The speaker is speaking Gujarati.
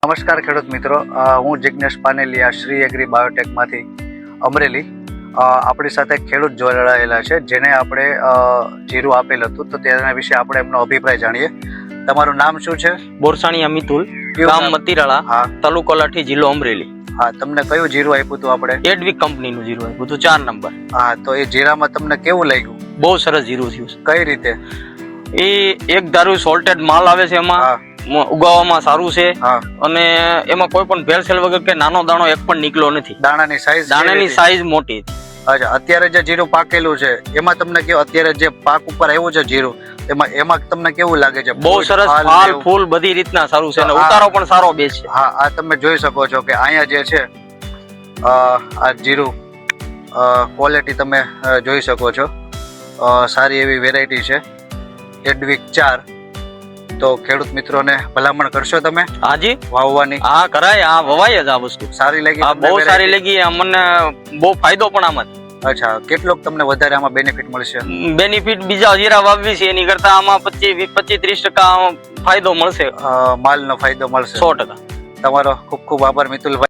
નમસ્કાર ખેડૂત મિત્રો, હું જિગ્નેશ પાનેલિયા શ્રી એગ્રી બાયોટેકમાંથી અમરેલી. આપણી સાથે ખેડૂત જોડાયેલા છે જેને આપણે જીરું આપેલ હતું, તો તેના વિશે આપણે એમનો અભિપ્રાય જાણીએ. તમારું નામ શું છે? બોરસાણીયા મિતુલ, ગામ મતીરાળા, હા, તાલુકો લાઠી, જિલ્લો અમરેલી. હા, તમને કયું જીરું આપ્યું હતું આપણે? એડવિક કંપનીનું જીરું આપ્યું હતું, 4 નંબર. હા, તો એ જીરામાં તમને કેવું લાગ્યું? બહુ સરસ જીરું થયું છે. કઈ રીતે? એ એક ધારું સોલ્ટેડ માલ આવે છે, એમાં ઉગાવવામાં સારું છે, અને એમાં કોઈ પણ ભેળસેળ વગર કે નાનો દાણો એક પણ નીકળ્યો નથી. દાણાની સાઈઝ મોટી. અચ્છા, અત્યારે જે જીરું પાકેલું છે એમાં તમને કેવું, અત્યારે જે પાક ઉપર આવ્યું છે જીરું, એમાં તમને કેવું લાગે છે? બહુ સરસ, ફાલ ફૂલ બધી રીતના સારું છે, અને ઉતારો પણ સારો બેસે છે. હા, આ તમે જોઈ શકો છો કે અહીંયા જે છે આ જીરું ક્વોલિટી તમે જોઈ શકો છો. સારી એવી વેરાયટી છે એડવિક 4. તો ખેડૂત મિત્રોને ભલામણ કરશો તમે હાજી વાવવાની? હા, કરાય. આ વવાય જ. આ વસ્તુ સારી લાગી? બહુ સારી લાગી મને, બહુ ફાયદો પણ આમાં. અચ્છા, કેટલોક તમને વધારે આમાં બેનિફિટ મળશે? બેનિફિટ બીજા જીરા વાવવી છે એની કરતા આમાં 25-30% ફાયદો મળશે. માલનો ફાયદો મળશે 100%. તમારો ખૂબ ખૂબ આભાર મિતુલભાઈ.